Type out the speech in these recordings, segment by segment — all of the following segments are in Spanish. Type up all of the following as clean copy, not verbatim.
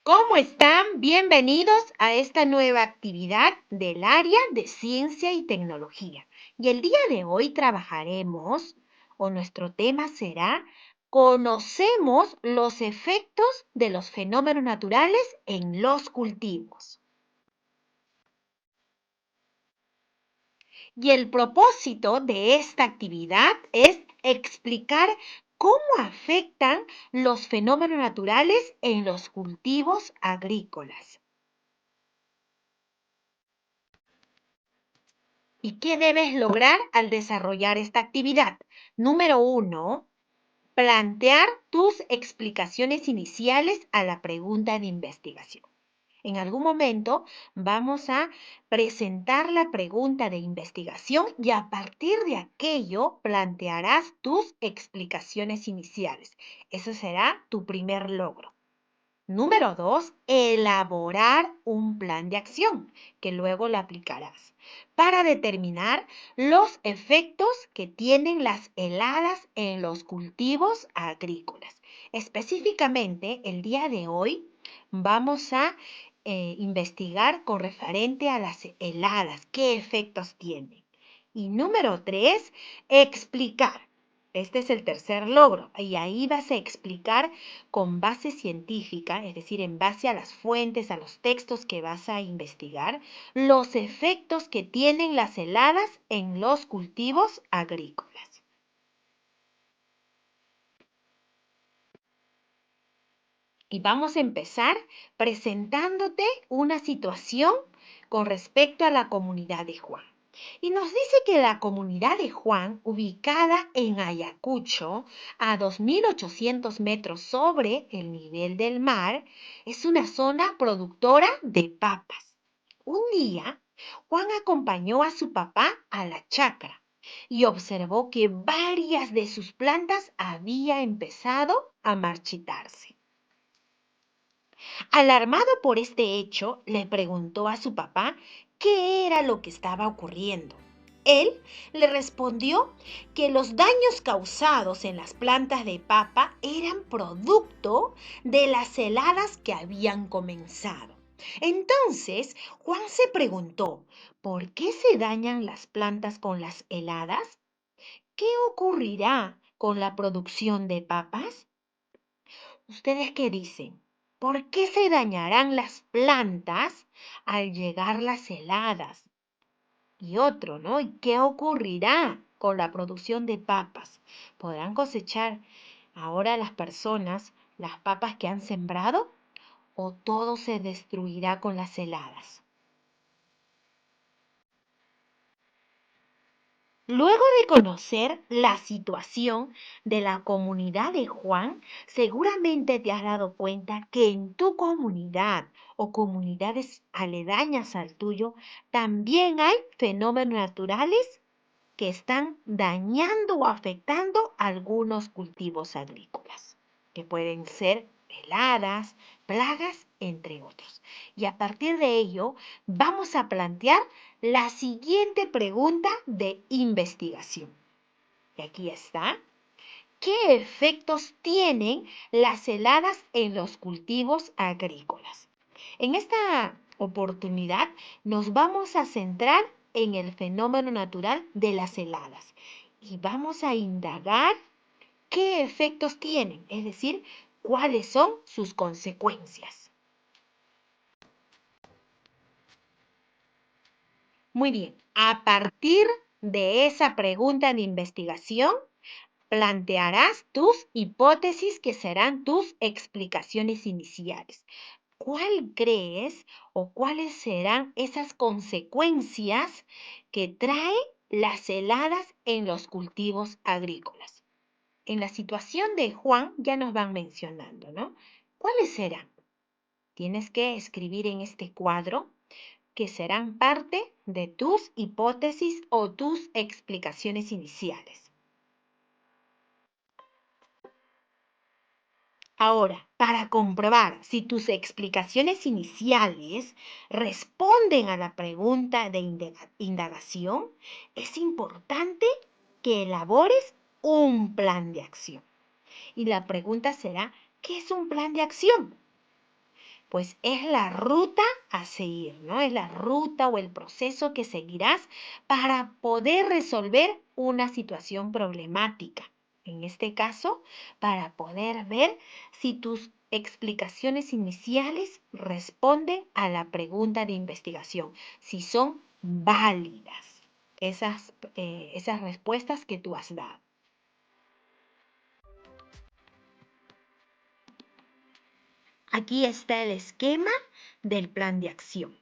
¿Cómo están? Bienvenidos a esta nueva actividad del área de ciencia y tecnología. Y el día de hoy trabajaremos, o nuestro tema será, conocemos los efectos de los fenómenos naturales en los cultivos. Y el propósito de esta actividad es explicar cómo afectan los fenómenos naturales en los cultivos agrícolas. ¿Y qué debes lograr al desarrollar esta actividad? Número 1, plantear tus explicaciones iniciales a la pregunta de investigación. En algún momento vamos a presentar la pregunta de investigación y a partir de aquello plantearás tus explicaciones iniciales. Eso será tu primer logro. Número 2, elaborar un plan de acción que luego le aplicarás para determinar los efectos que tienen las heladas en los cultivos agrícolas. Específicamente, el día de hoy vamos a investigar con referente a las heladas, qué efectos tienen. Y número 3, explicar. Este es el tercer logro y ahí vas a explicar con base científica, es decir, en base a las fuentes, a los textos que vas a investigar, los efectos que tienen las heladas en los cultivos agrícolas. Y vamos a empezar presentándote una situación con respecto a la comunidad de Juan. Y nos dice que la comunidad de Juan, ubicada en Ayacucho, a 2.800 metros sobre el nivel del mar, es una zona productora de papas. Un día, Juan acompañó a su papá a la chacra y observó que varias de sus plantas habían empezado a marchitarse. Alarmado por este hecho, le preguntó a su papá qué era lo que estaba ocurriendo. Él le respondió que los daños causados en las plantas de papa eran producto de las heladas que habían comenzado. Entonces, Juan se preguntó, ¿por qué se dañan las plantas con las heladas? ¿Qué ocurrirá con la producción de papas? ¿Ustedes qué dicen? ¿Por qué se dañarán las plantas al llegar las heladas? Y otro, ¿no? ¿Y qué ocurrirá con la producción de papas? ¿Podrán cosechar ahora las personas las papas que han sembrado? ¿O todo se destruirá con las heladas? Luego de conocer la situación de la comunidad de Juan, seguramente te has dado cuenta que en tu comunidad o comunidades aledañas al tuyo también hay fenómenos naturales que están dañando o afectando algunos cultivos agrícolas, que pueden ser heladas, plagas, entre otros. Y a partir de ello, vamos a plantear la siguiente pregunta de investigación. Y aquí está. ¿Qué efectos tienen las heladas en los cultivos agrícolas? En esta oportunidad nos vamos a centrar en el fenómeno natural de las heladas y vamos a indagar qué efectos tienen, es decir, cuáles son sus consecuencias. Muy bien, a partir de esa pregunta de investigación, plantearás tus hipótesis que serán tus explicaciones iniciales. ¿Cuál crees o cuáles serán esas consecuencias que trae las heladas en los cultivos agrícolas? En la situación de Juan ya nos van mencionando, ¿no? ¿Cuáles serán? Tienes que escribir en este cuadro que serán parte de tus hipótesis o tus explicaciones iniciales. Ahora, para comprobar si tus explicaciones iniciales responden a la pregunta de indagación, es importante que elabores un plan de acción. Y la pregunta será, ¿qué es un plan de acción? Pues es la ruta a seguir, ¿no? Es la ruta o el proceso que seguirás para poder resolver una situación problemática. En este caso, para poder ver si tus explicaciones iniciales responden a la pregunta de investigación, si son válidas esas respuestas que tú has dado. Aquí está el esquema del plan de acción.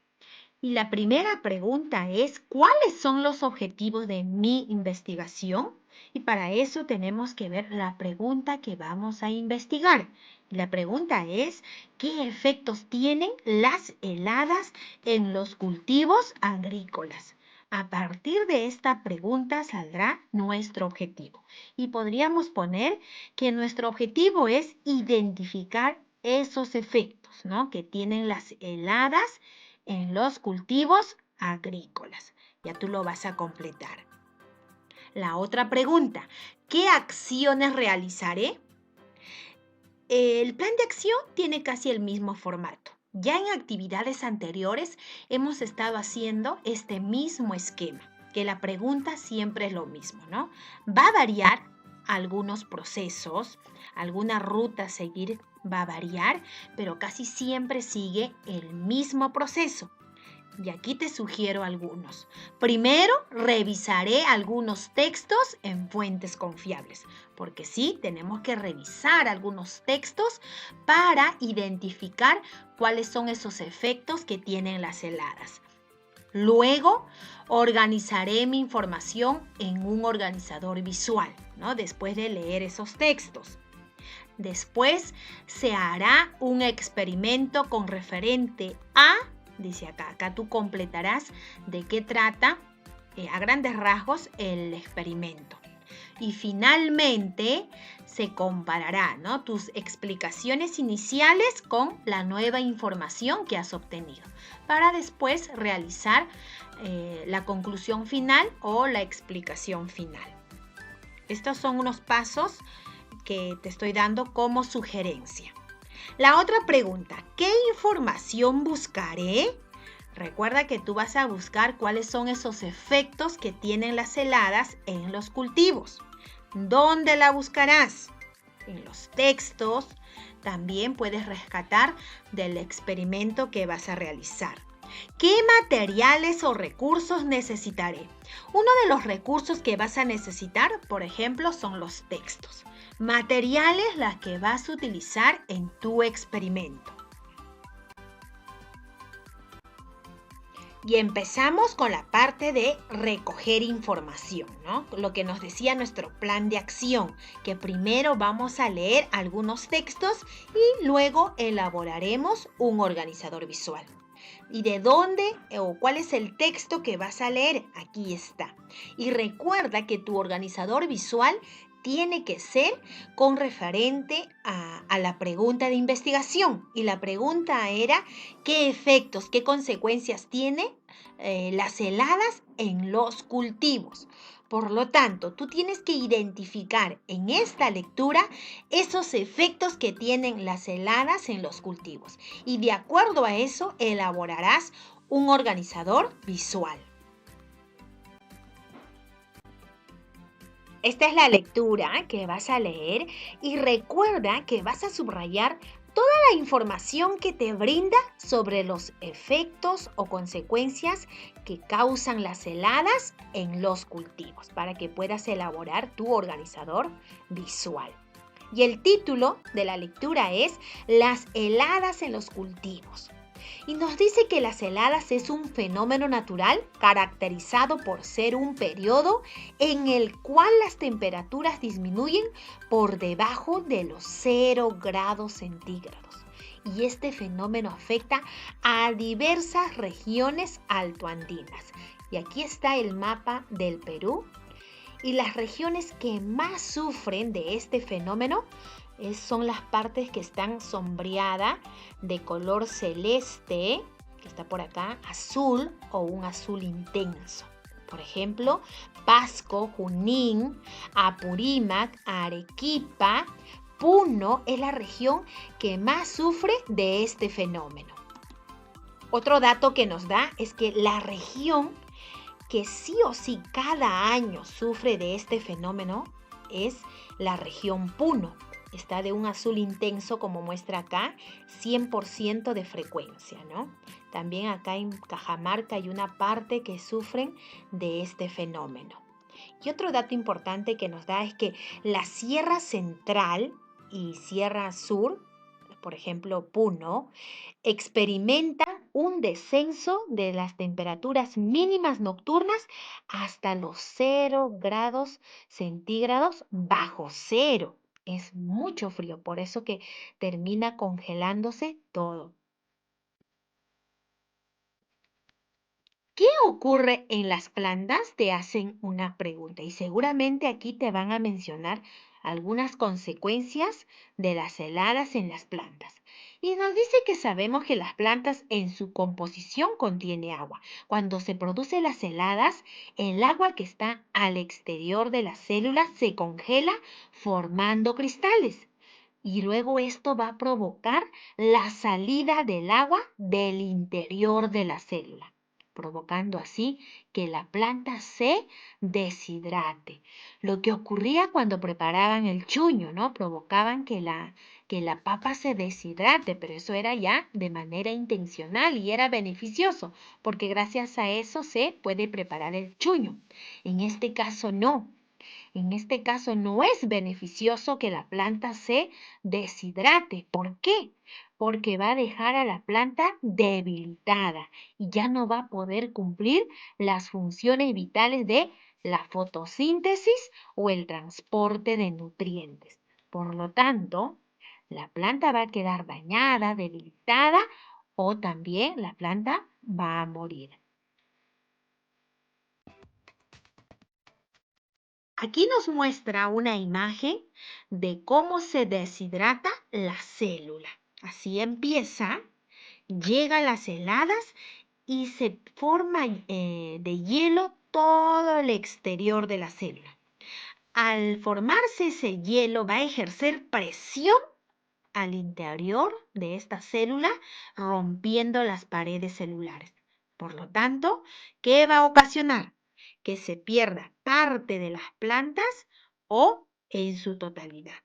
Y la primera pregunta es, ¿cuáles son los objetivos de mi investigación? Y para eso tenemos que ver la pregunta que vamos a investigar. La pregunta es, ¿qué efectos tienen las heladas en los cultivos agrícolas? A partir de esta pregunta saldrá nuestro objetivo. Y podríamos poner que nuestro objetivo es identificar esos efectos, ¿no?, que tienen las heladas en los cultivos agrícolas. Ya tú lo vas a completar. La otra pregunta, ¿qué acciones realizaré? El plan de acción tiene casi el mismo formato. Ya en actividades anteriores hemos estado haciendo este mismo esquema, que la pregunta siempre es lo mismo, ¿no? Va a variar algunos procesos, alguna ruta a seguir va a variar, pero casi siempre sigue el mismo proceso. Y aquí te sugiero algunos. Primero, revisaré algunos textos en fuentes confiables, porque sí, tenemos que revisar algunos textos para identificar cuáles son esos efectos que tienen las heladas. Luego, organizaré mi información en un organizador visual, ¿no?, después de leer esos textos. Después, se hará un experimento con referente a... Dice acá tú completarás de qué trata a grandes rasgos el experimento. Y finalmente se comparará, ¿no?, tus explicaciones iniciales con la nueva información que has obtenido, para después realizar la conclusión final o la explicación final. Estos son unos pasos que te estoy dando como sugerencia. La otra pregunta, ¿qué información buscaré? Recuerda que tú vas a buscar cuáles son esos efectos que tienen las heladas en los cultivos. ¿Dónde la buscarás? En los textos. También puedes rescatar del experimento que vas a realizar. ¿Qué materiales o recursos necesitaré? Uno de los recursos que vas a necesitar, por ejemplo, son los textos. Materiales las que vas a utilizar en tu experimento. Y empezamos con la parte de recoger información, ¿no? Lo que nos decía nuestro plan de acción, que primero vamos a leer algunos textos y luego elaboraremos un organizador visual. ¿Y de dónde o cuál es el texto que vas a leer? Aquí está. Y recuerda que tu organizador visual tiene que ser con referente a la pregunta de investigación. Y la pregunta era, ¿qué efectos, qué consecuencias tienen las heladas en los cultivos? Por lo tanto, tú tienes que identificar en esta lectura esos efectos que tienen las heladas en los cultivos. Y de acuerdo a eso, elaborarás un organizador visual. Esta es la lectura que vas a leer y recuerda que vas a subrayar toda la información que te brinda sobre los efectos o consecuencias que causan las heladas en los cultivos para que puedas elaborar tu organizador visual. Y el título de la lectura es Las heladas en los cultivos. Y nos dice que las heladas es un fenómeno natural caracterizado por ser un periodo en el cual las temperaturas disminuyen por debajo de los 0 grados centígrados. Y este fenómeno afecta a diversas regiones altoandinas. Y aquí está el mapa del Perú. Y las regiones que más sufren de este fenómeno son las partes que están sombreadas de color celeste, que está por acá, azul o un azul intenso. Por ejemplo, Pasco, Junín, Apurímac, Arequipa, Puno es la región que más sufre de este fenómeno. Otro dato que nos da es que la región que sí o sí cada año sufre de este fenómeno es la región Puno. Está de un azul intenso como muestra acá, 100% de frecuencia, ¿no? También acá en Cajamarca hay una parte que sufren de este fenómeno. Y otro dato importante que nos da es que la Sierra Central y Sierra Sur, por ejemplo Puno, experimentan un descenso de las temperaturas mínimas nocturnas hasta los 0 grados centígrados bajo cero. Es mucho frío, por eso que termina congelándose todo. ¿Qué ocurre en las plantas? Te hacen una pregunta y seguramente aquí te van a mencionar algunas consecuencias de las heladas en las plantas. Y nos dice que sabemos que las plantas en su composición contiene agua. Cuando se producen las heladas, el agua que está al exterior de las células se congela formando cristales. Y luego esto va a provocar la salida del agua del interior de la célula, provocando así que la planta se deshidrate. Lo que ocurría cuando preparaban el chuño, ¿no? Provocaban que la papa se deshidrate, pero eso era ya de manera intencional y era beneficioso, porque gracias a eso se puede preparar el chuño. En este caso no. En este caso no es beneficioso que la planta se deshidrate. ¿Por qué? Porque va a dejar a la planta debilitada y ya no va a poder cumplir las funciones vitales de la fotosíntesis o el transporte de nutrientes. Por lo tanto, la planta va a quedar dañada, debilitada o también la planta va a morir. Aquí nos muestra una imagen de cómo se deshidrata la célula. Así empieza, llega a las heladas y se forma de hielo todo el exterior de la célula. Al formarse ese hielo va a ejercer presión al interior de esta célula, rompiendo las paredes celulares. Por lo tanto, ¿qué va a ocasionar? Que se pierda parte de las plantas o en su totalidad.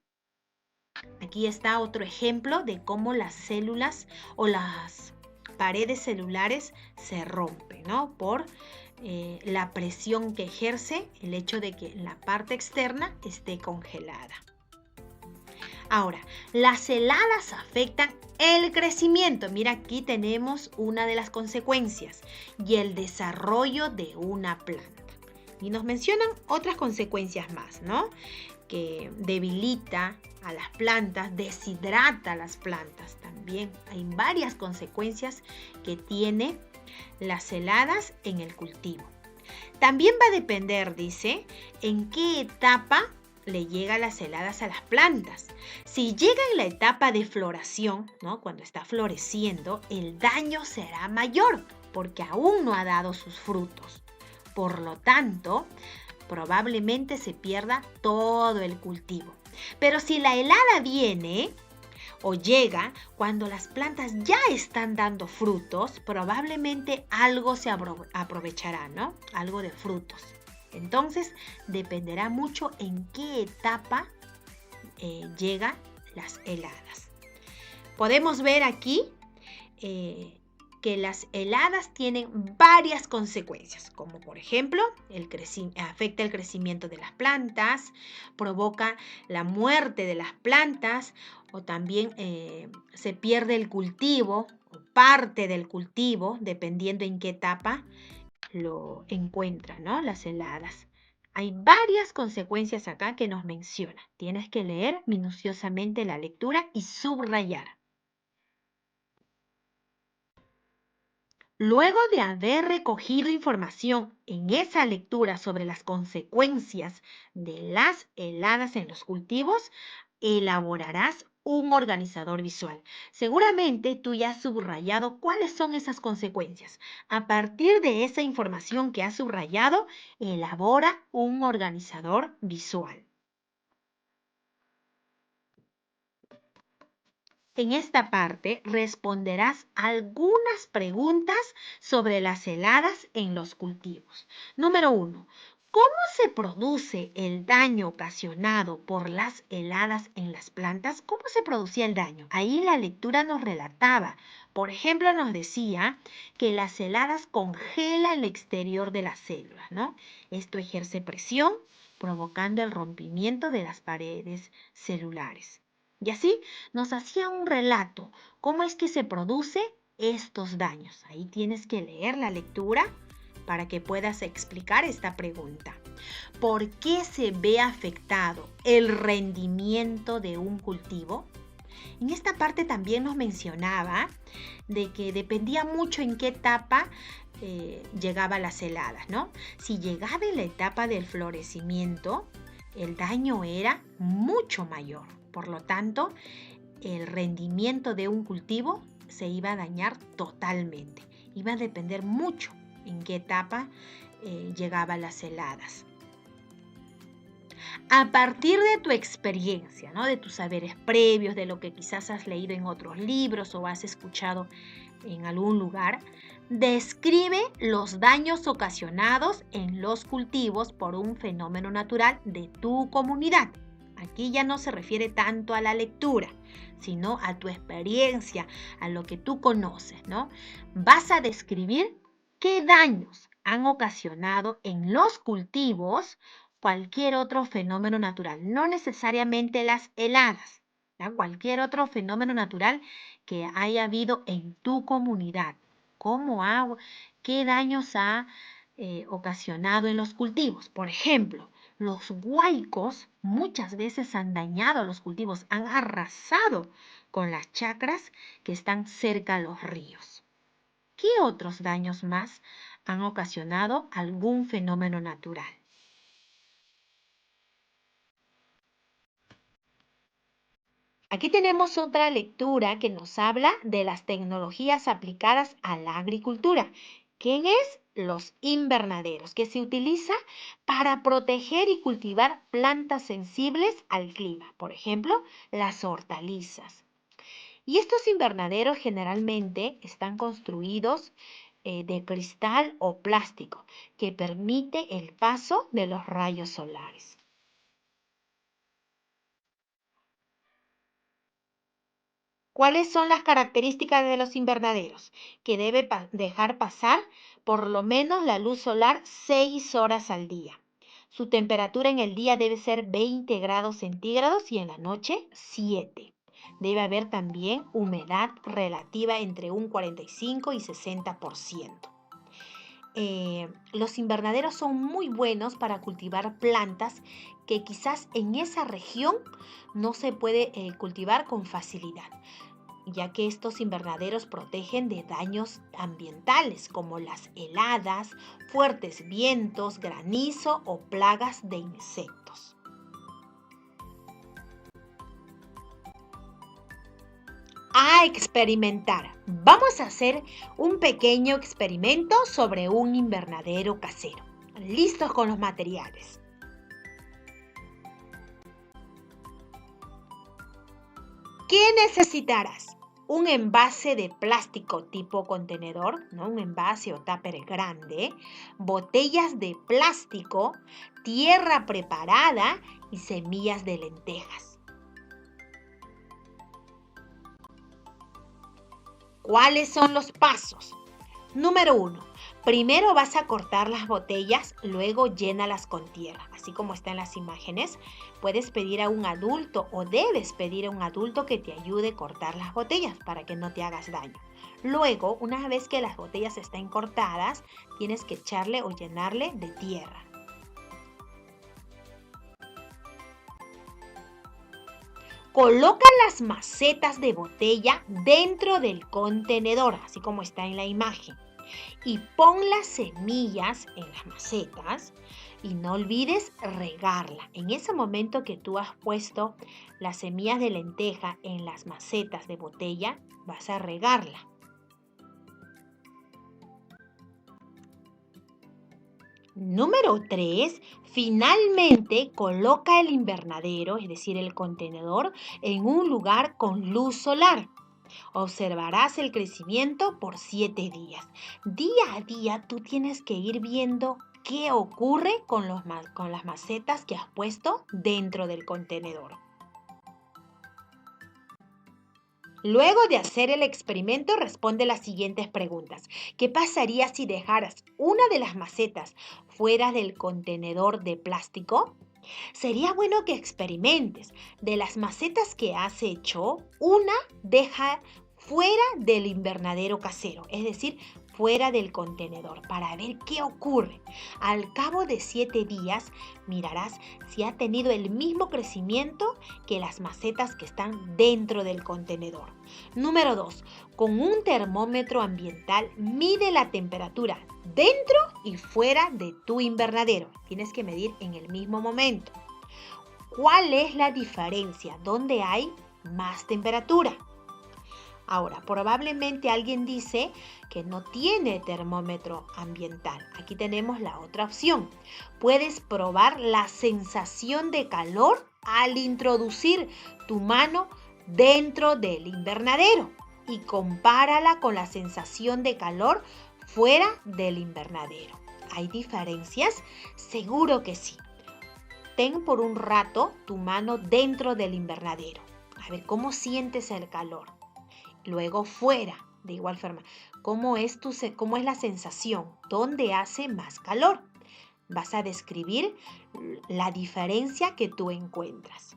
Aquí está otro ejemplo de cómo las células o las paredes celulares se rompen, ¿no? Por la presión que ejerce el hecho de que la parte externa esté congelada. Ahora, las heladas afectan el crecimiento. Mira, aquí tenemos una de las consecuencias y el desarrollo de una planta. Y nos mencionan otras consecuencias más, ¿no? Que debilita a las plantas, deshidrata a las plantas también. Hay varias consecuencias que tiene las heladas en el cultivo. También va a depender, dice, en qué etapa le llegan las heladas a las plantas. Si llega en la etapa de floración, ¿no? Cuando está floreciendo, el daño será mayor porque aún no ha dado sus frutos. Por lo tanto, probablemente se pierda todo el cultivo. Pero si la helada viene o llega cuando las plantas ya están dando frutos, probablemente algo se aprovechará, ¿no? Algo de frutos. Entonces, dependerá mucho en qué etapa llegan las heladas. Podemos ver aquí que las heladas tienen varias consecuencias, como por ejemplo, afecta el crecimiento de las plantas, provoca la muerte de las plantas o también se pierde el cultivo o parte del cultivo, dependiendo en qué etapa lo encuentran, ¿no? Las heladas. Hay varias consecuencias acá que nos menciona. Tienes que leer minuciosamente la lectura y subrayar. Luego de haber recogido información en esa lectura sobre las consecuencias de las heladas en los cultivos, elaborarás un organizador visual. Seguramente tú ya has subrayado cuáles son esas consecuencias. A partir de esa información que has subrayado, elabora un organizador visual. En esta parte responderás algunas preguntas sobre las heladas en los cultivos. Número 1. ¿Cómo se produce el daño ocasionado por las heladas en las plantas? ¿Cómo se producía el daño? Ahí la lectura nos relataba. Por ejemplo, nos decía que las heladas congelan el exterior de las células, ¿no? Esto ejerce presión, provocando el rompimiento de las paredes celulares. Y así nos hacía un relato, cómo es que se produce estos daños. Ahí tienes que leer la lectura para que puedas explicar esta pregunta. ¿Por qué se ve afectado el rendimiento de un cultivo? En esta parte también nos mencionaba de que dependía mucho en qué etapa llegaba las heladas, ¿no? Si llegaba en la etapa del florecimiento, el daño era mucho mayor. Por lo tanto, el rendimiento de un cultivo se iba a dañar totalmente. Iba a depender mucho en qué etapa llegaban las heladas. A partir de tu experiencia, ¿no? De tus saberes previos, de lo que quizás has leído en otros libros o has escuchado en algún lugar, describe los daños ocasionados en los cultivos por un fenómeno natural de tu comunidad. Aquí ya no se refiere tanto a la lectura, sino a tu experiencia, a lo que tú conoces, ¿no? Vas a describir qué daños han ocasionado en los cultivos cualquier otro fenómeno natural, no necesariamente las heladas, ¿ya? Cualquier otro fenómeno natural que haya habido en tu comunidad. ¿Qué daños ha ocasionado en los cultivos? Por ejemplo, los huaicos muchas veces han dañado a los cultivos, han arrasado con las chacras que están cerca a los ríos. ¿Qué otros daños más han ocasionado algún fenómeno natural? Aquí tenemos otra lectura que nos habla de las tecnologías aplicadas a la agricultura. ¿Quién es? Los invernaderos, que se utiliza para proteger y cultivar plantas sensibles al clima, por ejemplo, las hortalizas. Y estos invernaderos generalmente están construidos de cristal o plástico, que permite el paso de los rayos solares. ¿Cuáles son las características de los invernaderos? Que debe dejar pasar por lo menos la luz solar 6 horas al día. Su temperatura en el día debe ser 20 grados centígrados y en la noche 7. Debe haber también humedad relativa entre un 45 y 60%. Los invernaderos son muy buenos para cultivar plantas que quizás en esa región no se puede cultivar con facilidad, ya que estos invernaderos protegen de daños ambientales como las heladas, fuertes vientos, granizo o plagas de insectos. A experimentar. Vamos a hacer un pequeño experimento sobre un invernadero casero. ¿Listos con los materiales? ¿Qué necesitarás? Un envase de plástico tipo contenedor, ¿no? Un envase o tupper grande, botellas de plástico, tierra preparada y semillas de lentejas. ¿Cuáles son los pasos? Número 1. Primero vas a cortar las botellas, luego llénalas con tierra, así como está en las imágenes. Puedes pedir a un adulto o debes pedir a un adulto que te ayude a cortar las botellas para que no te hagas daño. Luego, una vez que las botellas estén cortadas, tienes que echarle o llenarle de tierra. Coloca las macetas de botella dentro del contenedor, así como está en la imagen. Y pon las semillas en las macetas y no olvides regarla. En ese momento que tú has puesto las semillas de lenteja en las macetas de botella, vas a regarla. Número 3. Finalmente coloca el invernadero, es decir, el contenedor, en un lugar con luz solar. Observarás el crecimiento por 7 días. Día a día tú tienes que ir viendo qué ocurre con las macetas que has puesto dentro del contenedor. Luego de hacer el experimento, responde las siguientes preguntas. ¿Qué pasaría si dejaras una de las macetas fuera del contenedor de plástico? Sería bueno que experimentes. De las macetas que has hecho, una deja fuera del invernadero casero, es decir, fuera del contenedor, para ver qué ocurre. Al cabo de 7 días, mirarás si ha tenido el mismo crecimiento que las macetas que están dentro del contenedor. Número 2. Con un termómetro ambiental, mide la temperatura dentro y fuera de tu invernadero. Tienes que medir en el mismo momento. ¿Cuál es la diferencia? ¿Dónde hay más temperatura? Ahora, probablemente alguien dice que no tiene termómetro ambiental. Aquí tenemos la otra opción. Puedes probar la sensación de calor al introducir tu mano dentro del invernadero y compárala con la sensación de calor fuera del invernadero. ¿Hay diferencias? Seguro que sí. Ten por un rato tu mano dentro del invernadero. A ver cómo sientes el calor. Luego fuera, de igual forma, cómo es la sensación, dónde hace más calor. Vas a describir la diferencia que tú encuentras.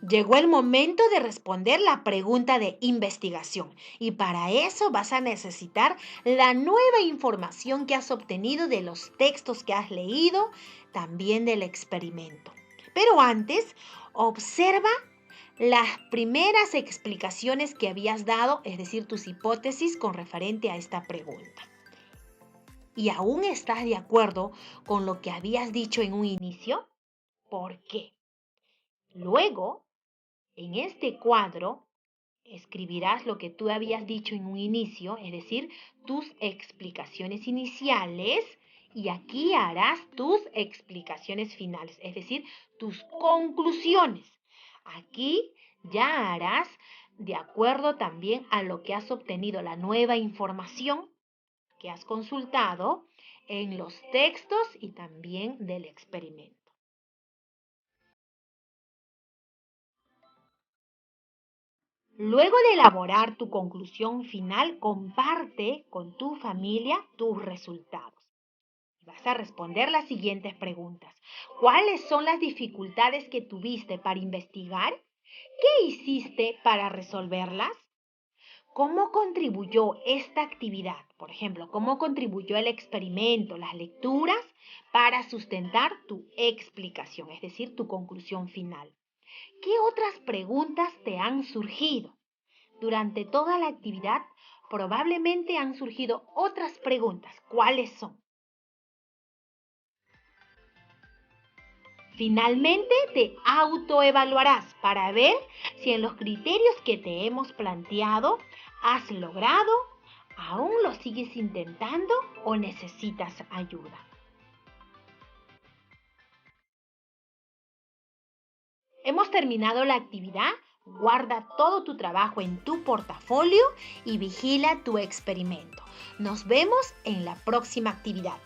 Llegó el momento de responder la pregunta de investigación y para eso vas a necesitar la nueva información que has obtenido de los textos que has leído, también del experimento. Pero antes, observa las primeras explicaciones que habías dado, es decir, tus hipótesis con referente a esta pregunta. ¿Y aún estás de acuerdo con lo que habías dicho en un inicio? ¿Por qué? Luego, en este cuadro, escribirás lo que tú habías dicho en un inicio, es decir, tus explicaciones iniciales, y aquí harás tus explicaciones finales, es decir, tus conclusiones. Aquí ya harás de acuerdo también a lo que has obtenido, la nueva información que has consultado en los textos y también del experimento. Luego de elaborar tu conclusión final, comparte con tu familia tus resultados. Vas a responder las siguientes preguntas. ¿Cuáles son las dificultades que tuviste para investigar? ¿Qué hiciste para resolverlas? ¿Cómo contribuyó esta actividad? Por ejemplo, ¿cómo contribuyó el experimento, las lecturas, para sustentar tu explicación, es decir, tu conclusión final? ¿Qué otras preguntas te han surgido? Durante toda la actividad probablemente han surgido otras preguntas. ¿Cuáles son? Finalmente te autoevaluarás para ver si en los criterios que te hemos planteado has logrado, aún lo sigues intentando o necesitas ayuda. Hemos terminado la actividad. Guarda todo tu trabajo en tu portafolio y vigila tu experimento. Nos vemos en la próxima actividad.